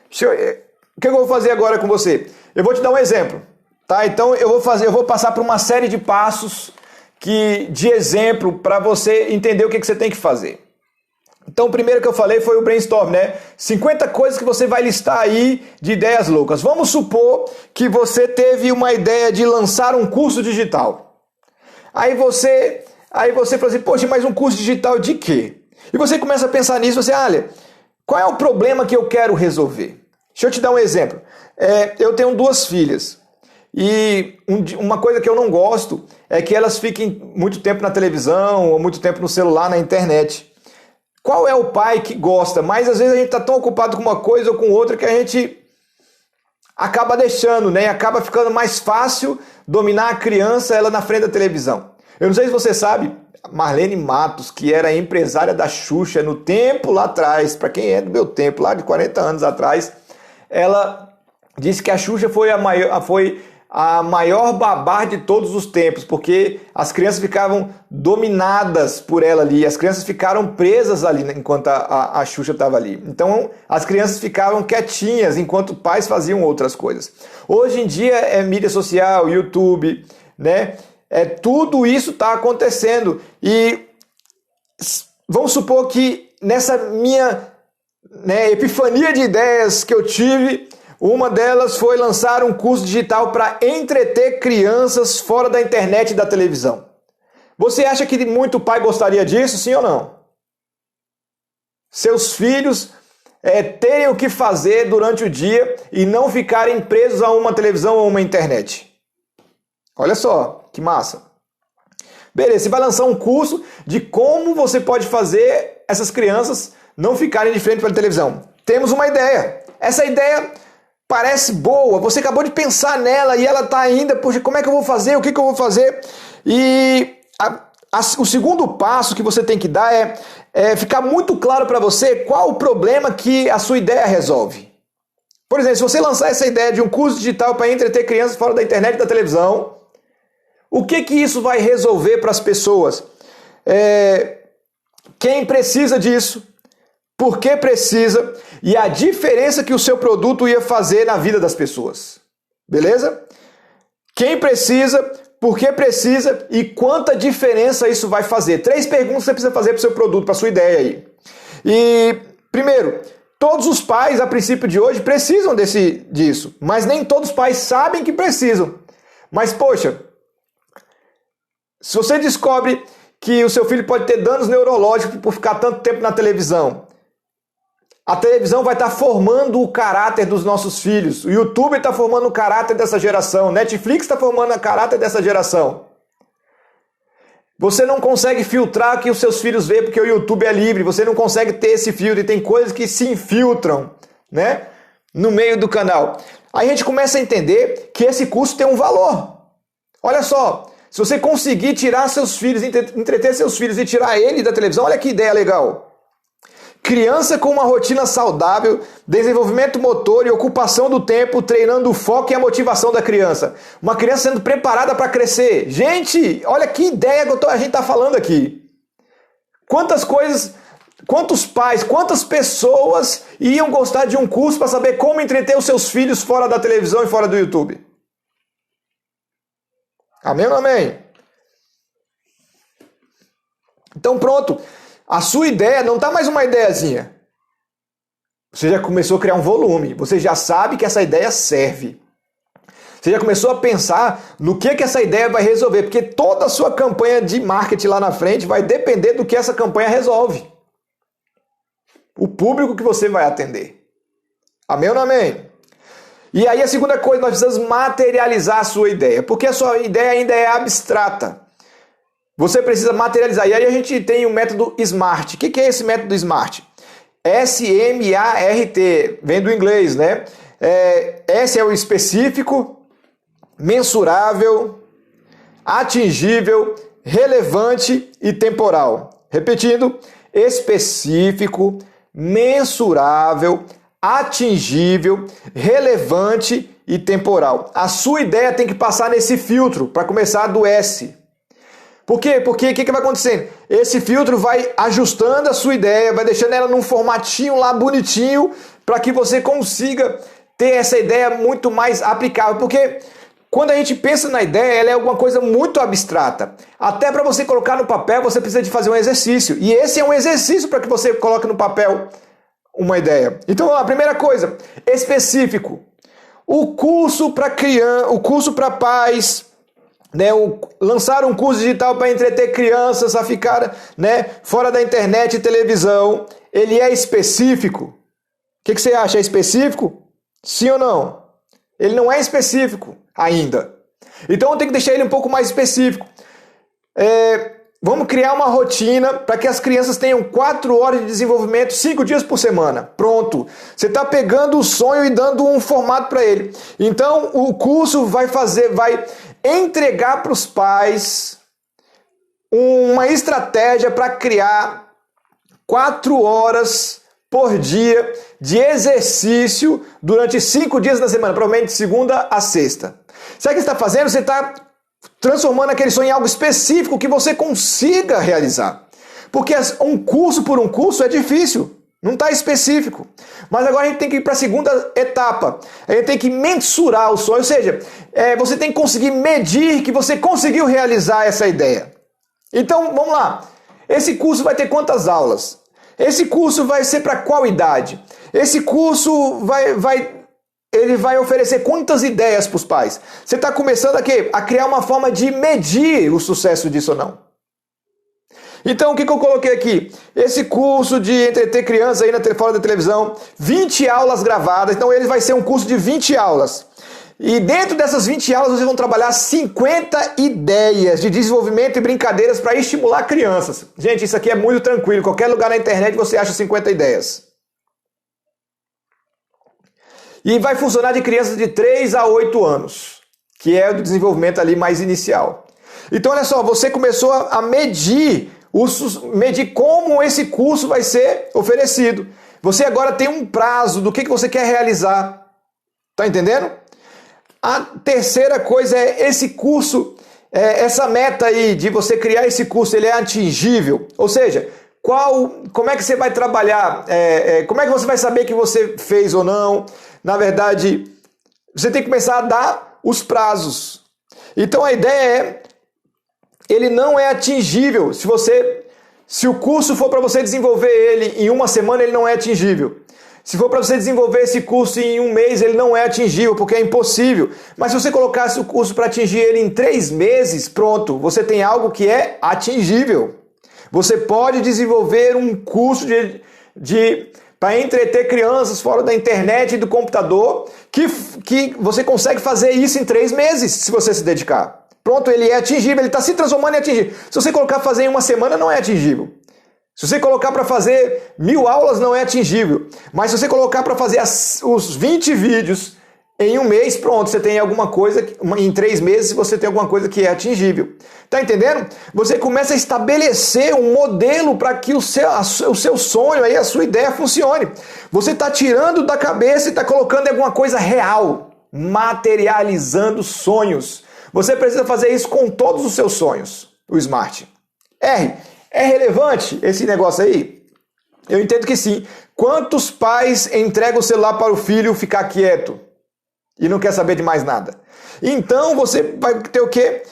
O que eu vou fazer agora com você? Eu vou te dar um exemplo. Tá? Então eu vou passar por uma série de passos de exemplo para você entender o que você tem que fazer. Então, o primeiro que eu falei foi o brainstorm, né? 50 coisas que você vai listar aí de ideias loucas. Vamos supor que você teve uma ideia de lançar um curso digital. Aí você fala assim, poxa, mas um curso digital de quê? E você começa a pensar nisso, você, olha, qual é o problema que eu quero resolver? Deixa eu te dar um exemplo. Eu tenho 2 filhas. E uma coisa que eu não gosto é que elas fiquem muito tempo na televisão ou muito tempo no celular, na internet. Qual é o pai que gosta? Mas às vezes a gente está tão ocupado com uma coisa ou com outra que a gente acaba deixando, né? E acaba ficando mais fácil dominar a criança ela na frente da televisão. Eu não sei se você sabe, Marlene Matos, que era empresária da Xuxa no tempo lá atrás, para quem é do meu tempo, lá de 40 anos atrás, ela disse que a Xuxa foi a maior babá de todos os tempos, porque as crianças ficavam dominadas por ela ali, as crianças ficaram presas ali enquanto a Xuxa estava ali. Então as crianças ficavam quietinhas enquanto pais faziam outras coisas. Hoje em dia é mídia social, YouTube, né? Tudo isso está acontecendo e vamos supor que nessa minha epifania de ideias que eu tive, uma delas foi lançar um curso digital para entreter crianças fora da internet e da televisão. Você acha que muito pai gostaria disso, sim ou não? Seus filhos terem o que fazer durante o dia e não ficarem presos a uma televisão ou uma internet. Olha só, que massa. Beleza, você vai lançar um curso de como você pode fazer essas crianças não ficarem de frente para a televisão. Temos uma ideia. Essa ideia parece boa, você acabou de pensar nela e ela está ainda, poxa, como é que eu vou fazer? O que eu vou fazer? E o segundo passo que você tem que dar é ficar muito claro para você qual o problema que a sua ideia resolve. Por exemplo, se você lançar essa ideia de um curso digital para entreter crianças fora da internet e da televisão, o que isso vai resolver para as pessoas? Quem precisa disso? Por que precisa? E a diferença que o seu produto ia fazer na vida das pessoas. Beleza? Quem precisa, por que precisa e quanta diferença isso vai fazer. 3 perguntas que você precisa fazer para o seu produto, para a sua ideia aí. E, primeiro, todos os pais, a princípio de hoje, precisam disso. Mas nem todos os pais sabem que precisam. Mas, poxa, se você descobre que o seu filho pode ter danos neurológicos por ficar tanto tempo na televisão, a televisão vai estar formando o caráter dos nossos filhos. O YouTube está formando o caráter dessa geração. Netflix está formando o caráter dessa geração. Você não consegue filtrar o que os seus filhos veem porque o YouTube é livre. Você não consegue ter esse filtro. E tem coisas que se infiltram, né, no meio do canal. Aí a gente começa a entender que esse curso tem um valor. Olha só. Se você conseguir tirar seus filhos, entreter seus filhos e tirar ele da televisão, olha que ideia legal. Criança com uma rotina saudável, desenvolvimento motor e ocupação do tempo, treinando o foco e a motivação da criança. Uma criança sendo preparada para crescer. Gente, olha que ideia que a gente está falando aqui. Quantas coisas, quantos pais, quantas pessoas iam gostar de um curso para saber como entreter os seus filhos fora da televisão e fora do YouTube? Amém ou não amém? Então pronto, a sua ideia não está mais uma ideiazinha. Você já começou a criar um volume, você já sabe que essa ideia serve. Você já começou a pensar no que essa ideia vai resolver, porque toda a sua campanha de marketing lá na frente vai depender do que essa campanha resolve. O público que você vai atender. Amém ou não amém? E aí a segunda coisa, nós precisamos materializar a sua ideia, porque a sua ideia ainda é abstrata. Você precisa materializar. E aí a gente tem o método SMART. O que é esse método SMART? S-M-A-R-T, vem do inglês, né? S é o específico, mensurável, atingível, relevante e temporal. Repetindo, específico, mensurável, atingível, relevante e temporal. A sua ideia tem que passar nesse filtro para começar do S. Por quê? Porque o que vai acontecendo? Esse filtro vai ajustando a sua ideia, vai deixando ela num formatinho lá bonitinho para que você consiga ter essa ideia muito mais aplicável. Porque quando a gente pensa na ideia, ela é alguma coisa muito abstrata. Até para você colocar no papel, você precisa de fazer um exercício. E esse é um exercício para que você coloque no papel uma ideia. Então, a primeira coisa, específico. O curso para criança, o curso para pais, né, lançar um curso digital para entreter crianças a ficar, né, fora da internet e televisão, ele é específico? O que você acha? É específico? Sim ou não? Ele não é específico ainda. Então eu tenho que deixar ele um pouco mais específico. Vamos criar uma rotina para que as crianças tenham 4 horas de desenvolvimento 5 dias por semana. Pronto. Você está pegando o sonho e dando um formato para ele. Então o curso vai entregar para os pais uma estratégia para criar 4 horas por dia de exercício durante 5 dias da semana, provavelmente de segunda a sexta. Sabe o que você está fazendo? Você está transformando aquele sonho em algo específico que você consiga realizar. Porque um curso por um curso é difícil, não está específico. Mas agora a gente tem que ir para a segunda etapa. A gente tem que mensurar o sonho, ou seja, você tem que conseguir medir que você conseguiu realizar essa ideia. Então, vamos lá. Esse curso vai ter quantas aulas? Esse curso vai ser para qual idade? Esse curso ele vai oferecer quantas ideias para os pais? Você está começando a criar uma forma de medir o sucesso disso ou não. Então, o que eu coloquei aqui? Esse curso de entreter crianças aí fora da televisão, 20 aulas gravadas. Então, ele vai ser um curso de 20 aulas. E dentro dessas 20 aulas, vocês vão trabalhar 50 ideias de desenvolvimento e brincadeiras para estimular crianças. Gente, isso aqui é muito tranquilo. Qualquer lugar na internet você acha 50 ideias. E vai funcionar de crianças de 3 a 8 anos, que é o desenvolvimento ali mais inicial. Então, olha só, você começou a medir como esse curso vai ser oferecido. Você agora tem um prazo do que você quer realizar. Tá entendendo? A terceira coisa é esse curso, essa meta aí de você criar esse curso, ele é atingível? Ou seja, como é que você vai trabalhar? Como é que você vai saber que você fez ou não? Na verdade, você tem que começar a dar os prazos. Então a ideia ele não é atingível. Se o curso for para você desenvolver ele em uma semana, ele não é atingível. Se for para você desenvolver esse curso em um mês, ele não é atingível, porque é impossível. Mas se você colocasse o curso para atingir ele em 3 meses, pronto, você tem algo que é atingível. Você pode desenvolver um curso para entreter crianças fora da internet e do computador, que você consegue fazer isso em 3 meses, se você se dedicar. Pronto, ele é atingível, ele está se transformando em atingível. Se você colocar para fazer em uma semana, não é atingível. Se você colocar para fazer 1000 aulas, não é atingível. Mas se você colocar para fazer os 20 vídeos em um mês, pronto, você tem alguma coisa, em 3 meses você tem alguma coisa que é atingível. Tá entendendo? Você começa a estabelecer um modelo para que o seu sonho, aí, a sua ideia funcione. Você está tirando da cabeça e está colocando em alguma coisa real, materializando sonhos. Você precisa fazer isso com todos os seus sonhos, o Smart. É relevante esse negócio aí? Eu entendo que sim. Quantos pais entregam o celular para o filho ficar quieto e não quer saber de mais nada? Então você vai ter o quê?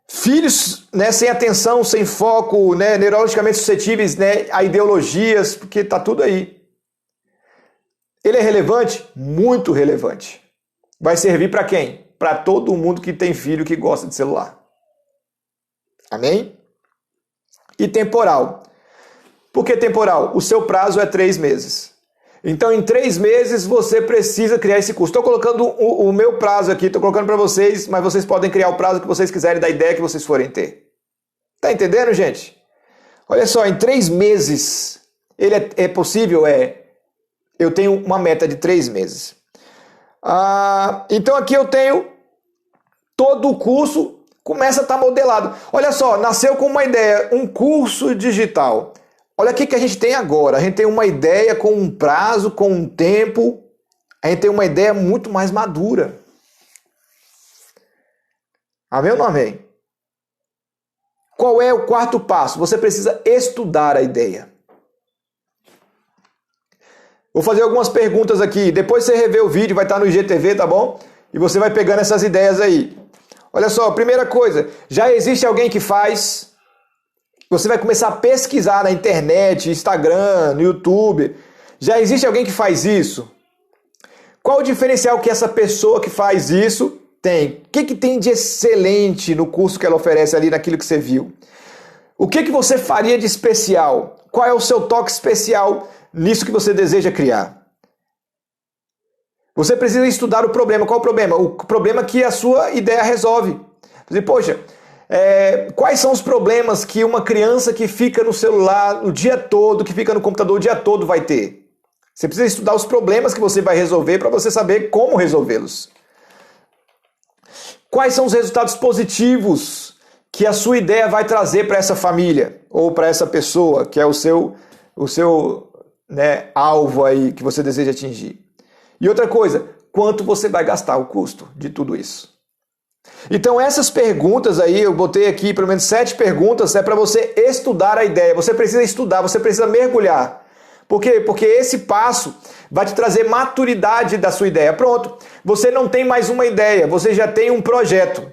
Filhos, né, sem atenção, sem foco, né, neurologicamente suscetíveis, né, a ideologias, porque está tudo aí. Ele é relevante? Muito relevante. Vai servir para quem? Para todo mundo que tem filho que gosta de celular. Amém? E temporal. Por que temporal? O seu prazo é 3 meses. Então, em 3 meses, você precisa criar esse curso. Estou colocando o meu prazo aqui, estou colocando para vocês, mas vocês podem criar o prazo que vocês quiserem, da ideia que vocês forem ter. Tá entendendo, gente? Olha só, em 3 meses, ele é possível? Eu tenho uma meta de 3 meses. Então, aqui eu tenho todo o curso. Começa a estar modelado. Olha só, nasceu com uma ideia, um curso digital. Olha o que a gente tem agora. A gente tem uma ideia com um prazo, com um tempo. A gente tem uma ideia muito mais madura. Amém ou não amém? Qual é o 4º passo? Você precisa estudar a ideia. Vou fazer algumas perguntas aqui. Depois você rever o vídeo, vai estar no IGTV, tá bom? E você vai pegando essas ideias aí. Olha só, primeira coisa, já existe alguém que faz? Você vai começar a pesquisar na internet, Instagram, no YouTube. Já existe alguém que faz isso? Qual o diferencial que essa pessoa que faz isso tem? O que tem de excelente no curso que ela oferece ali, naquilo que você viu? O que você faria de especial? Qual é o seu toque especial nisso que você deseja criar? Você precisa estudar o problema. Qual o problema? O problema que a sua ideia resolve. Poxa, quais são os problemas que uma criança que fica no celular o dia todo, que fica no computador o dia todo vai ter? Você precisa estudar os problemas que você vai resolver para você saber como resolvê-los. Quais são os resultados positivos que a sua ideia vai trazer para essa família ou para essa pessoa, que é o seu alvo aí que você deseja atingir? E outra coisa, quanto você vai gastar o custo de tudo isso? Então essas perguntas aí, eu botei aqui pelo menos 7 perguntas, é para você estudar a ideia. Você precisa estudar, você precisa mergulhar. Por quê? Porque esse passo vai te trazer maturidade da sua ideia. Pronto, você não tem mais uma ideia, você já tem um projeto.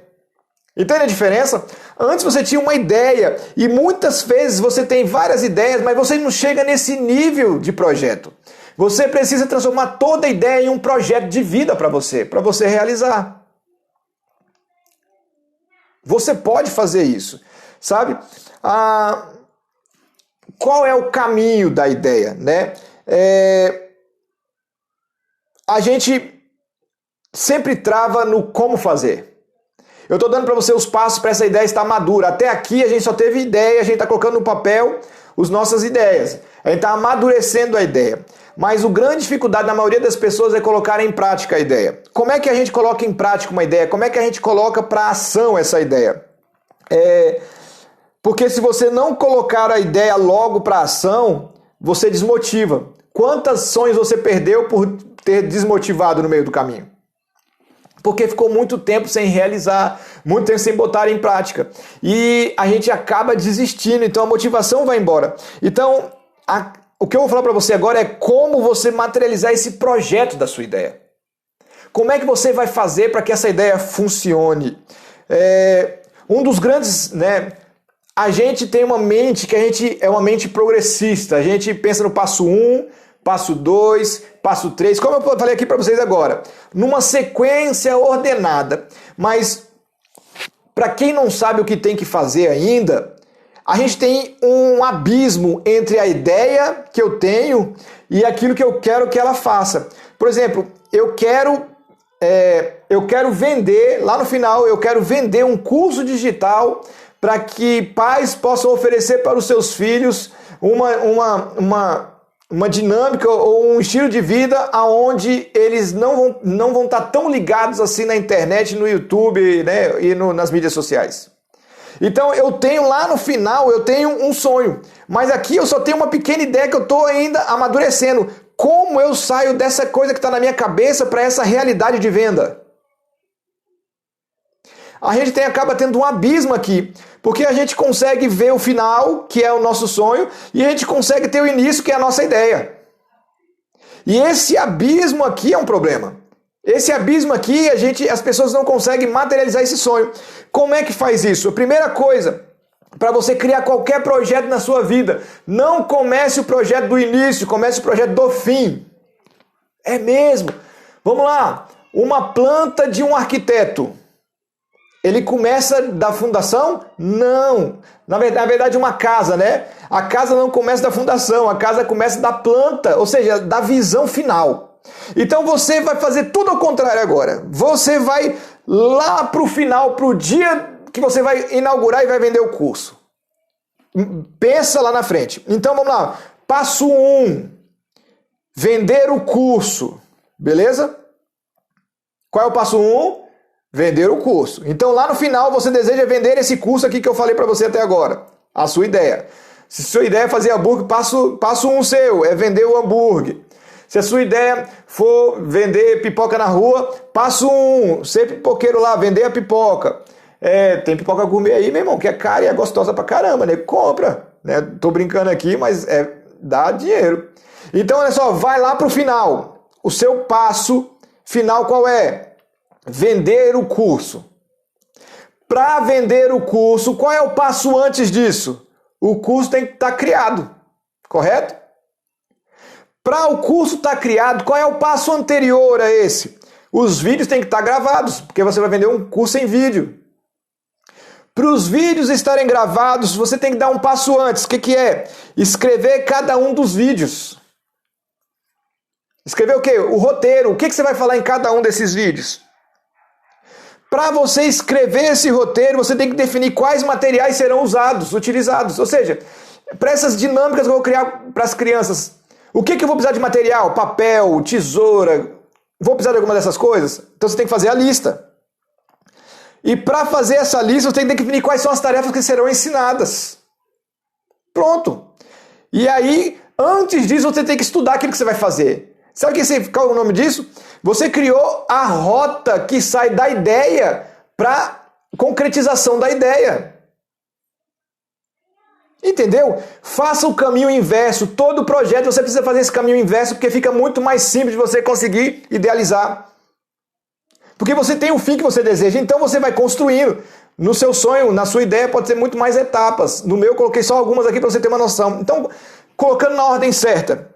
Entende a diferença? Antes você tinha uma ideia e muitas vezes você tem várias ideias, mas você não chega nesse nível de projeto. Você precisa transformar toda a ideia em um projeto de vida para você realizar. Você pode fazer isso, sabe? Qual é o caminho da ideia, né? A gente sempre trava no como fazer. Eu estou dando para você os passos para essa ideia estar madura. Até aqui a gente só teve ideia, a gente está colocando no papel as nossas ideias. A gente está amadurecendo a ideia. Mas a grande dificuldade na maioria das pessoas é colocar em prática a ideia. Como é que a gente coloca em prática uma ideia? Como é que a gente coloca para ação essa ideia? Porque se você não colocar a ideia logo para ação, você desmotiva. Quantos sonhos você perdeu por ter desmotivado no meio do caminho? Porque ficou muito tempo sem realizar, muito tempo sem botar em prática. E a gente acaba desistindo, então a motivação vai embora. Então, o que eu vou falar para você agora é como você materializar esse projeto da sua ideia. Como é que você vai fazer para que essa ideia funcione? Um dos grandes, né? A gente tem uma mente que é uma mente progressista. A gente pensa no passo 1, passo 2, passo 3, como eu falei aqui para vocês agora, numa sequência ordenada. Mas para quem não sabe o que tem que fazer ainda, a gente tem um abismo entre a ideia que eu tenho e aquilo que eu quero que ela faça. Por exemplo, eu quero vender, lá no final, eu quero vender um curso digital para que pais possam oferecer para os seus filhos uma dinâmica ou um estilo de vida onde eles não vão estar tão ligados assim na internet, no YouTube, né, e nas mídias sociais. Então eu tenho lá no final, eu tenho um sonho, mas aqui eu só tenho uma pequena ideia que eu estou ainda amadurecendo. Como eu saio dessa coisa que está na minha cabeça para essa realidade de venda? A gente acaba tendo um abismo aqui, porque a gente consegue ver o final, que é o nosso sonho, e a gente consegue ter o início, que é a nossa ideia. E esse abismo aqui é um problema. Esse abismo aqui, as pessoas não conseguem materializar esse sonho. Como é que faz isso? A primeira coisa, para você criar qualquer projeto na sua vida, não comece o projeto do início, comece o projeto do fim. É mesmo. Vamos lá. Uma planta de um arquiteto. Ele começa da fundação? Não. Na verdade, uma casa, né? A casa não começa da fundação, a casa começa da planta, ou seja, da visão final. Então você vai fazer tudo ao contrário agora. Você vai lá para o final, para o dia que você vai inaugurar e vai vender o curso. Pensa lá na frente. Então vamos lá. Passo 1. Vender o curso. Beleza? Qual é o passo 1? Vender o curso. Então lá no final você deseja vender esse curso aqui que eu falei para você até agora. A sua ideia. Se sua ideia é fazer hambúrguer, passo 1 seu é vender o hambúrguer. Se a sua ideia for vender pipoca na rua, passo 1, ser pipoqueiro lá, vender a pipoca. Tem pipoca gourmet aí, meu irmão, que é cara e é gostosa pra caramba, né? Compra, né? Tô brincando aqui, mas dá dinheiro. Então, olha só, vai lá pro final. O seu passo final qual é? Vender o curso. Para vender o curso, qual é o passo antes disso? O curso tem que estar criado, correto? Para o curso estar criado, qual é o passo anterior a esse? Os vídeos têm que estar gravados, porque você vai vender um curso em vídeo. Para os vídeos estarem gravados, você tem que dar um passo antes. O que é? Escrever cada um dos vídeos. Escrever o quê? O roteiro. O que você vai falar em cada um desses vídeos? Para você escrever esse roteiro, você tem que definir quais materiais serão utilizados. Ou seja, para essas dinâmicas que eu vou criar para as crianças, o que eu vou precisar de material? Papel, tesoura, vou precisar de alguma dessas coisas? Então você tem que fazer a lista. E para fazer essa lista, você tem que definir quais são as tarefas que serão ensinadas. Pronto. E aí, antes disso, você tem que estudar aquilo que você vai fazer. Sabe qual é o nome disso? Você criou a rota que sai da ideia para concretização da ideia. Entendeu? Faça o caminho inverso. Todo projeto você precisa fazer esse caminho inverso, porque fica muito mais simples de você conseguir idealizar. Porque você tem o fim que você deseja, então você vai construindo. No seu sonho, na sua ideia, pode ser muito mais etapas. No meu, eu coloquei só algumas aqui para você ter uma noção. Então, colocando na ordem certa.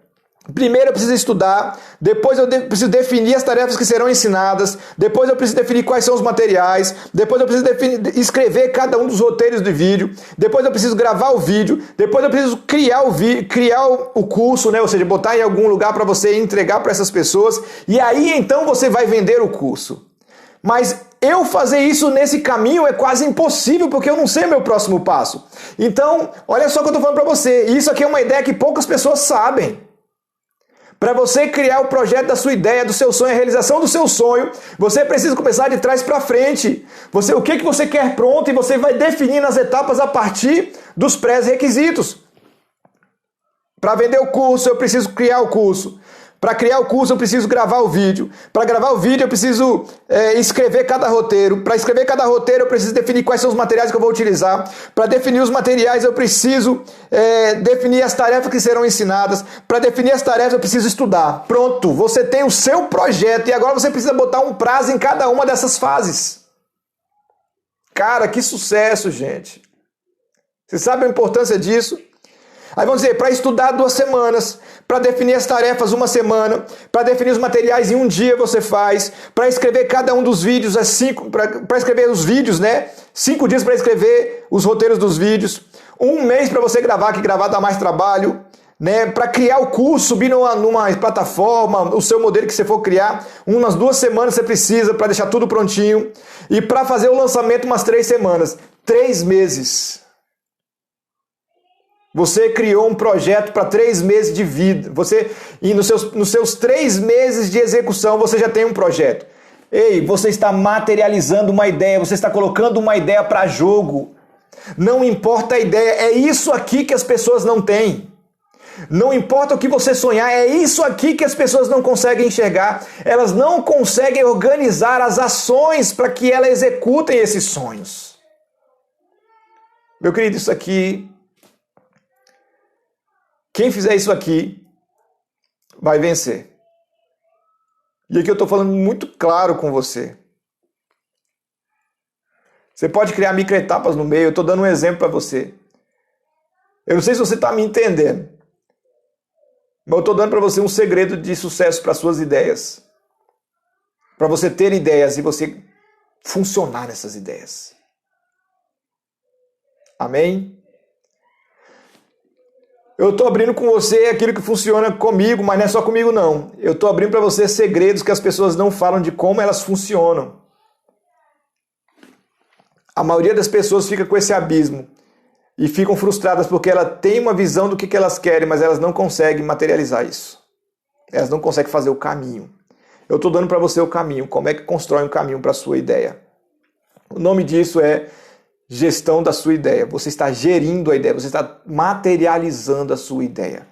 Primeiro eu preciso estudar, depois eu preciso definir as tarefas que serão ensinadas, depois eu preciso definir quais são os materiais, depois eu preciso escrever cada um dos roteiros de vídeo, depois eu preciso gravar o vídeo, depois eu preciso criar o curso, né? Ou seja, botar em algum lugar para você entregar para essas pessoas, e aí então você vai vender o curso. Mas eu fazer isso nesse caminho é quase impossível, porque eu não sei o meu próximo passo. Então, olha só o que eu estou falando para você, isso aqui é uma ideia que poucas pessoas sabem. Para você criar o projeto da sua ideia, do seu sonho, a realização do seu sonho, você precisa começar de trás para frente. O que você quer pronto e você vai definindo as etapas a partir dos pré-requisitos. Para vender o curso, eu preciso criar o curso. Para criar o curso, eu preciso gravar o vídeo. Para gravar o vídeo, eu preciso escrever cada roteiro. Para escrever cada roteiro, eu preciso definir quais são os materiais que eu vou utilizar. Para definir os materiais, eu preciso definir as tarefas que serão ensinadas. Para definir as tarefas, eu preciso estudar. Pronto, você tem o seu projeto e agora você precisa botar um prazo em cada uma dessas fases. Cara, que sucesso, gente. Você sabe a importância disso? Aí vamos dizer, para estudar 2 semanas, para definir as tarefas 1 semana, para definir os materiais em 1 dia você faz, para escrever cada um dos vídeos, para escrever os vídeos, né? 5 dias para escrever os roteiros dos vídeos, 1 mês para você gravar, que gravar dá mais trabalho, né? Para criar o curso, subir numa plataforma, o seu modelo que você for criar, umas 2 semanas você precisa para deixar tudo prontinho, e para fazer o lançamento umas 3 semanas, 3 meses. Você criou um projeto para 3 meses de vida. E nos seus 3 meses de execução, você já tem um projeto. Ei, você está materializando uma ideia, você está colocando uma ideia para jogo. Não importa a ideia, é isso aqui que as pessoas não têm. Não importa o que você sonhar, é isso aqui que as pessoas não conseguem enxergar. Elas não conseguem organizar as ações para que elas executem esses sonhos. Meu querido, isso aqui... Quem fizer isso aqui vai vencer. E aqui eu estou falando muito claro com você. Você pode criar microetapas no meio, eu estou dando um exemplo para você. Eu não sei se você está me entendendo, mas eu estou dando para você um segredo de sucesso para suas ideias. Para você ter ideias e você funcionar nessas ideias. Amém? Eu estou abrindo com você aquilo que funciona comigo, mas não é só comigo não. Eu estou abrindo para você segredos que as pessoas não falam de como elas funcionam. A maioria das pessoas fica com esse abismo e ficam frustradas porque ela tem uma visão do que elas querem, mas elas não conseguem materializar isso. Elas não conseguem fazer o caminho. Eu estou dando para você o caminho, como é que constrói um caminho para a sua ideia. O nome disso é gestão da sua ideia. Você está gerindo a ideia, você está materializando a sua ideia,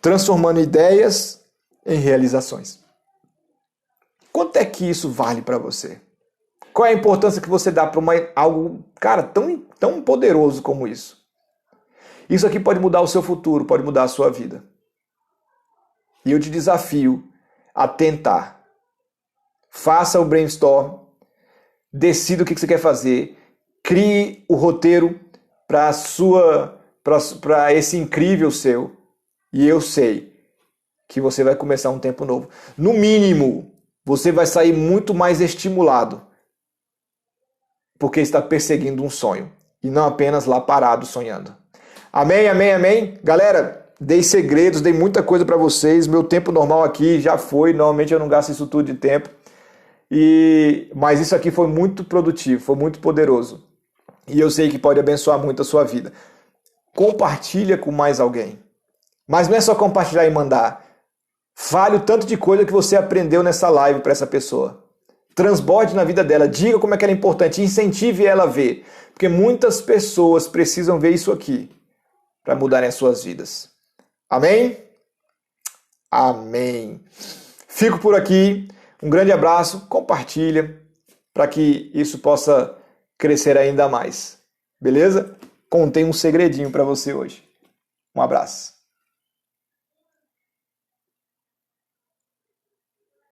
transformando ideias em realizações. Quanto é que isso vale para você? Qual é a importância que você dá para algo, cara, tão poderoso como isso? Isso aqui pode mudar o seu futuro, pode mudar a sua vida. E eu te desafio a tentar. Faça o brainstorm, decida o que você quer fazer, crie o roteiro para esse incrível seu. E eu sei que você vai começar um tempo novo. No mínimo, você vai sair muito mais estimulado, porque está perseguindo um sonho e não apenas lá parado sonhando. Amém, amém, amém? Galera, dei segredos, dei muita coisa para vocês. Meu tempo normal aqui já foi. Normalmente eu não gasto isso tudo de tempo. Mas isso aqui foi muito produtivo, foi muito poderoso. E eu sei que pode abençoar muito a sua vida. Compartilha com mais alguém. Mas não é só compartilhar e mandar. Fale o tanto de coisa que você aprendeu nessa live para essa pessoa. Transborde na vida dela, diga como é que ela é importante, incentive ela a ver. Porque muitas pessoas precisam ver isso aqui para mudarem as suas vidas. Amém? Amém. Fico por aqui. Um grande abraço, compartilha para que isso possa crescer ainda mais. Beleza? Contei um segredinho para você hoje. Um abraço.